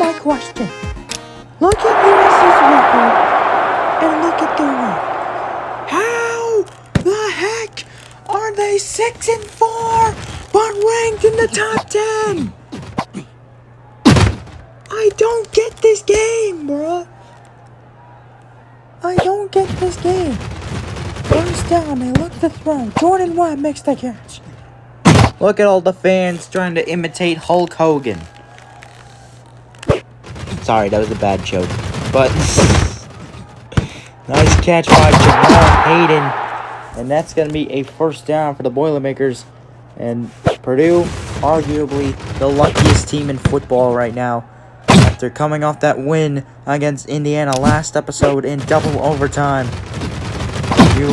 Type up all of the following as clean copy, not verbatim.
my question. Look at USC's record and look at their rank. How the heck are they 6-4 but ranked in the top 10? I don't get this game, bruh. I don't get this game. First down, they look to throw. Jordan Webb makes the catch. Look at all the fans trying to imitate Hulk Hogan. Sorry, that was a bad joke. But nice catch by Jamal Hayden. And that's going to be a first down for the Boilermakers. And Purdue, arguably the luckiest team in football right now. After coming off that win against Indiana last episode in double overtime. You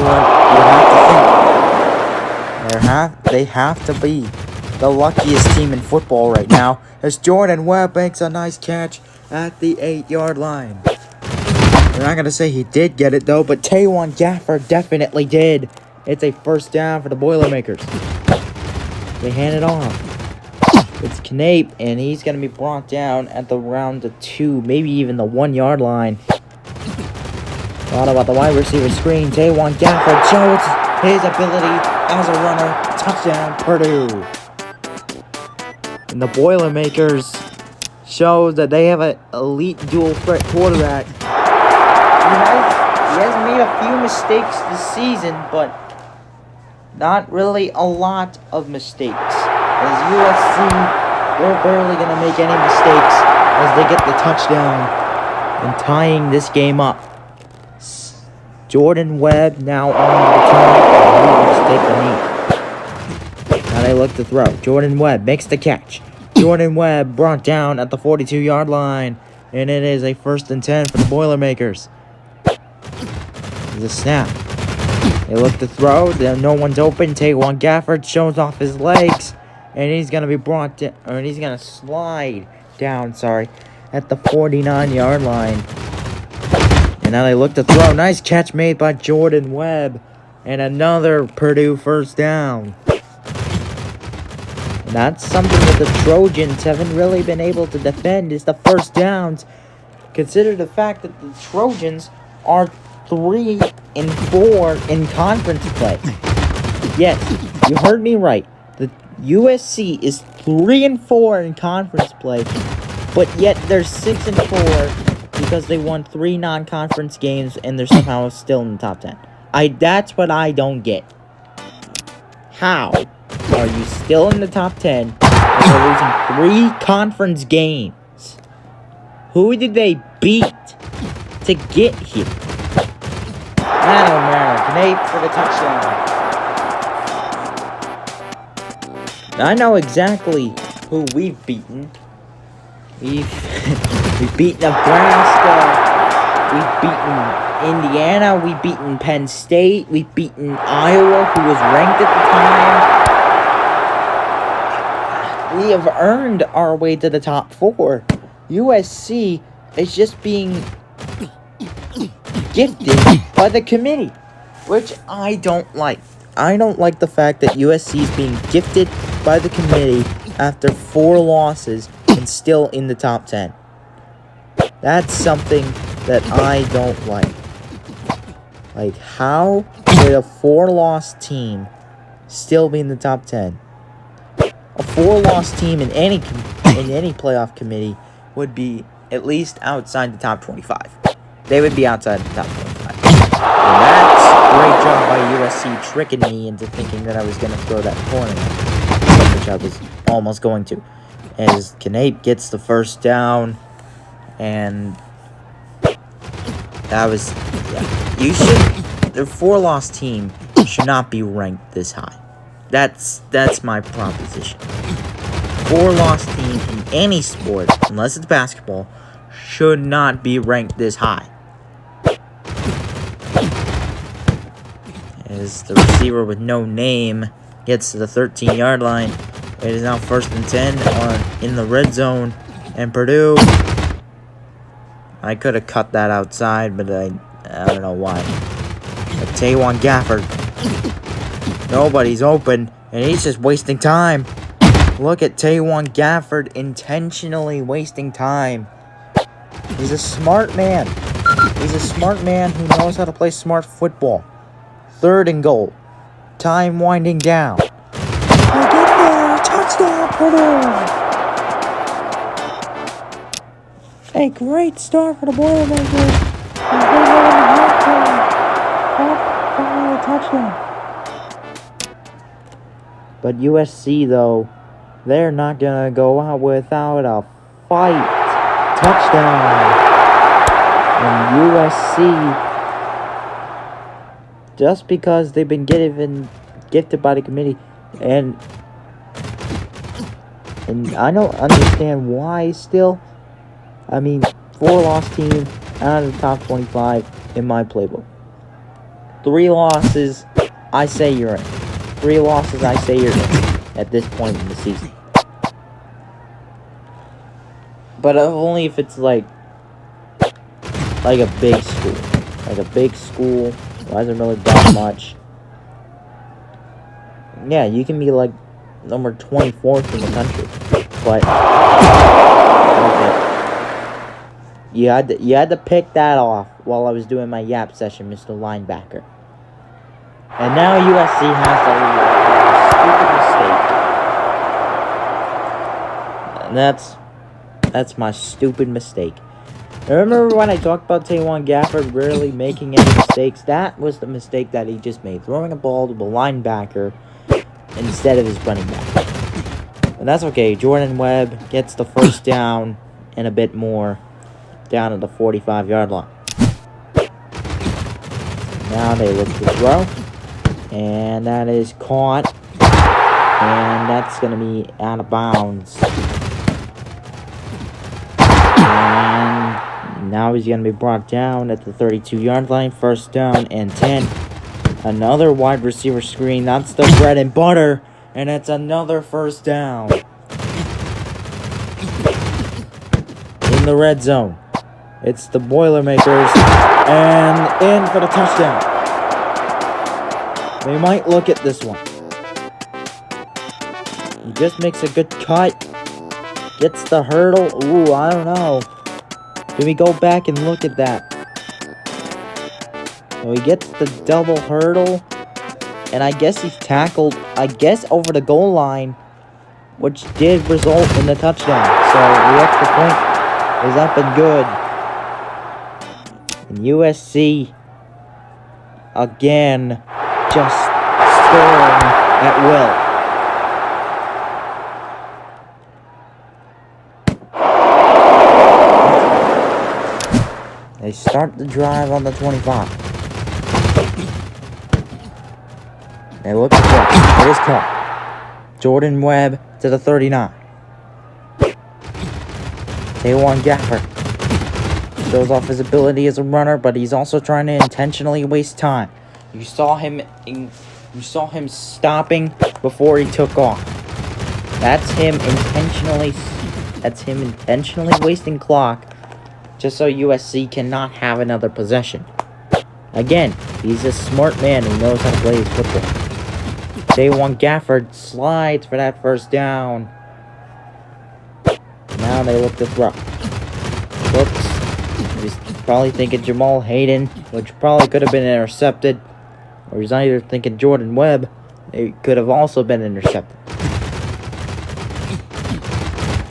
have to think they have to be the luckiest team in football right now, as Jordan Webb makes a nice catch at the 8-yard line. I'm not going to say he did get it, though, but Taywon Gafford definitely did. It's a first down for the Boilermakers. They hand it off. It's Knape, and he's going to be brought down at the round the 2, maybe even the 1-yard line. Thought about the wide receiver screen. Taywon Gafford shows his ability as a runner. Touchdown, Purdue. And the Boilermakers shows that they have an elite dual threat quarterback. He has made a few mistakes this season, but not really a lot of mistakes. As USC, they're barely going to make any mistakes as they get the touchdown and tying this game up. Jordan Webb now on the return. Now they look to throw. Jordan Webb makes the catch. Jordan Webb brought down at the 42-yard line. And it is a 1st and 10 for the Boilermakers. There's a snap. They look to throw. No one's open. Taywon Gafford shows off his legs. And he's going to be brought down. Or he's going to slide down, at the 49-yard line. And now they look to throw. Nice catch made by Jordan Webb. And another Purdue first down. And that's something that the Trojans haven't really been able to defend, is the first downs. Consider the fact that the Trojans are 3-4 in conference play. Yes, you heard me right. The USC is 3-4 in conference play, but yet they're 6-4 because they won 3 non-conference games and they're somehow still in the top 10. That's what I don't get. How are you still in the top 10 and you're losing 3 conference games? Who did they beat to get here? Matter, Knape for the touchdown. I know exactly who we've beaten. We've beaten Nebraska. We've beaten Indiana. We've beaten Penn State. We've beaten Iowa, who was ranked at the time. We have earned our way to the top 4. USC is just being gifted by the committee, which I don't like. I don't like the fact that USC is being gifted by the committee after 4 losses and still in the top 10. That's something that I don't like. Like, how would a 4-loss team still be in the top 10? A 4-loss team in any playoff committee would be at least outside the top 25. They would be outside the top 25. And that's a great job by USC tricking me into thinking that I was going to throw that corner, which I was almost going to. As Knape gets the first down, and that was, the 4-loss team should not be ranked this high. That's my proposition. 4-loss team in any sport, unless it's basketball, should not be ranked this high. As the receiver with no name gets to the 13-yard line, it is now 1st and 10 in the red zone, and Purdue. I could have cut that outside, but I don't know why. But Taywon Gafford, nobody's open, and he's just wasting time. Look at Taywon Gafford intentionally wasting time He's a smart man. He's a smart man who knows how to play smart football. 3rd and goal. Time winding down. I get there. Touchdown, Purdue. A great start for the Boilermakers. Touchdown. But USC, though, they're not going to go out without a fight. Touchdown. And USC, just because they've been gifted by the committee, and I don't understand why still. I mean, 4-loss team out of the top 25 in my playbook. 3 losses, I say you're in. 3 losses, I say you're in at this point in the season. But only if it's like a big school. Like a big school hasn't really done much. Yeah, you can be like number 24th in the country. But okay. You had to pick that off while I was doing my yap session, Mr. Linebacker. And now USC has a stupid mistake. And that's my stupid mistake. Remember when I talked about Taewon Gafford rarely making any mistakes? That was the mistake that he just made. Throwing a ball to a linebacker instead of his running back. And that's okay. Jordan Webb gets the first down and a bit more down at the 45-yard line. Now they look to throw. And that is caught. And that's going to be out of bounds. And now he's going to be brought down at the 32-yard line. 1st down and 10. Another wide receiver screen. That's the bread and butter. And it's another 1st down. In the red zone. It's the Boilermakers. And in for the touchdown. They might look at this one. He just makes a good cut. Gets the hurdle. Ooh, I don't know. Can we go back and look at that? So he gets the double hurdle. And I guess he's tackled, over the goal line. Which did result in the touchdown. So the extra point is up and good. And USC, again, just scoring at will. They start the drive on the 25. They look at that. It is caught. Jordan Webb to the 39. Taewon Gafford shows off his ability as a runner, but he's also trying to intentionally waste time. You saw him stopping before he took off. That's him intentionally wasting clock just so USC cannot have another possession. Again, he's a smart man who knows how to play his football. Taewon Gafford slides for that 1st down. Now they look to throw. Whoops. He's probably thinking Jamal Hayden, which probably could have been intercepted. Or he's either thinking Jordan Webb. It could have also been intercepted.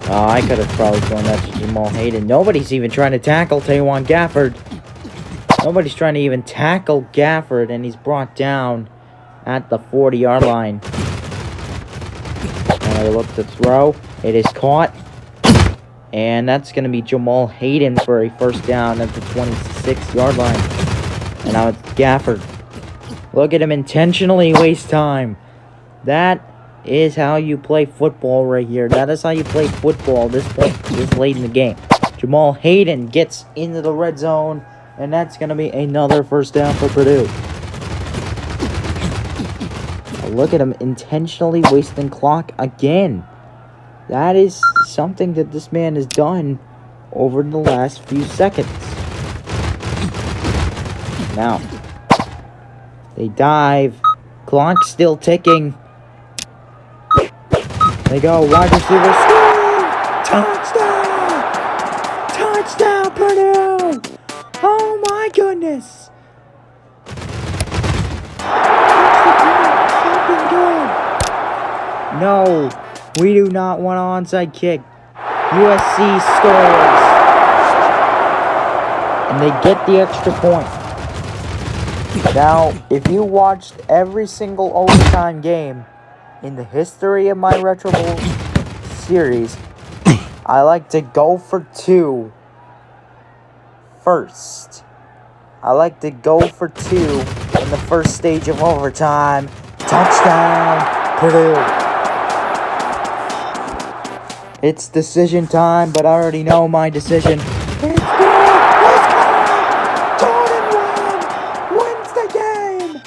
Oh, I could have probably thrown that to Jamal Hayden. Nobody's even trying to tackle Taewon Gafford. Nobody's trying to even tackle Gafford, and he's brought down at the 40-yard line. And they look to throw. It is caught. And that's going to be Jamal Hayden for a 1st down at the 26-yard line. And now it's Gafford. Look at him intentionally waste time. That is how you play football right here. That is how you play football this late in the game. Jamal Hayden gets into the red zone. And that's going to be another 1st down for Purdue. Look at him intentionally wasting clock again. That is something that this man has done over the last few seconds. Now, they dive. Clock still ticking. They go wide receiver. Touchdown! Touchdown, Purdue! Oh my goodness! Something good. No, we do not want an onside kick. USC scores. And they get the extra point. Now, if you watched every single overtime game in the history of my Retro Bowl series, I like to go for two first. I like to go for two in the first stage of overtime. Touchdown, Purdue. It's decision time, but I already know my decision. It's good. Let's go. Jordan wins the game.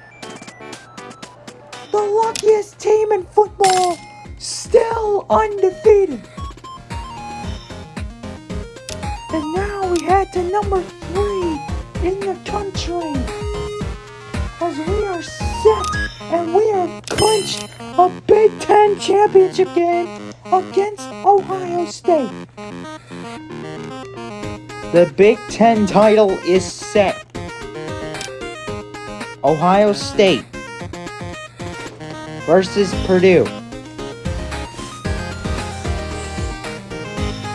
The luckiest team in football, still undefeated. And now we head to number 3 in the country, as we are set and we are clinched a Big Ten championship game against Ohio State. The Big Ten title is set. Ohio State versus Purdue.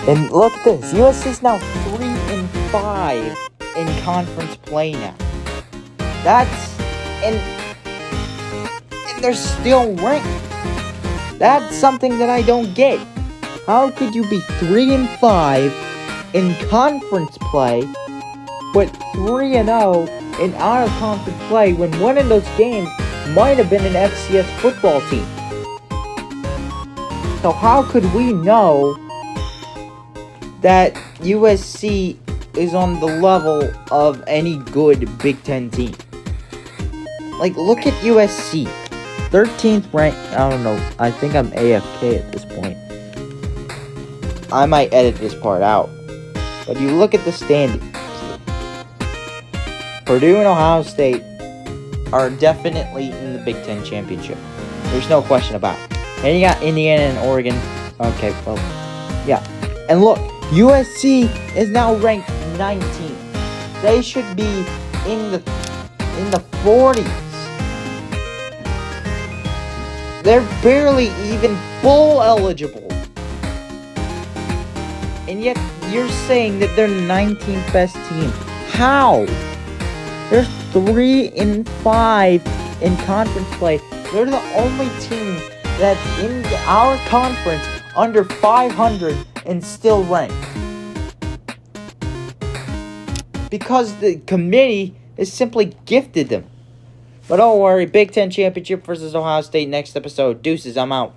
And look at this, USC's now 3-5 in conference play now. And they're still ranked. That's something that I don't get. How could you be 3-5 in conference play, but 3-0 in out of conference play when one of those games might have been an FCS football team? So how could we know that USC is on the level of any good Big Ten team? Like, look at USC. 13th ranked. I don't know. I think I'm AFK at this point. I might edit this part out. But you look at the standings. Purdue and Ohio State are definitely in the Big Ten championship. There's no question about it. And you got Indiana and Oregon. Okay, well, yeah. And look, USC is now ranked 19th. They should be in the 40s. They're barely even bowl eligible. And yet you're saying that they're the 19th best team. How? They're 3-5 in conference play. They're the only team that's in our conference under 500 and still ranked. Because the committee has simply gifted them. But don't worry, Big Ten Championship versus Ohio State next episode. Deuces, I'm out.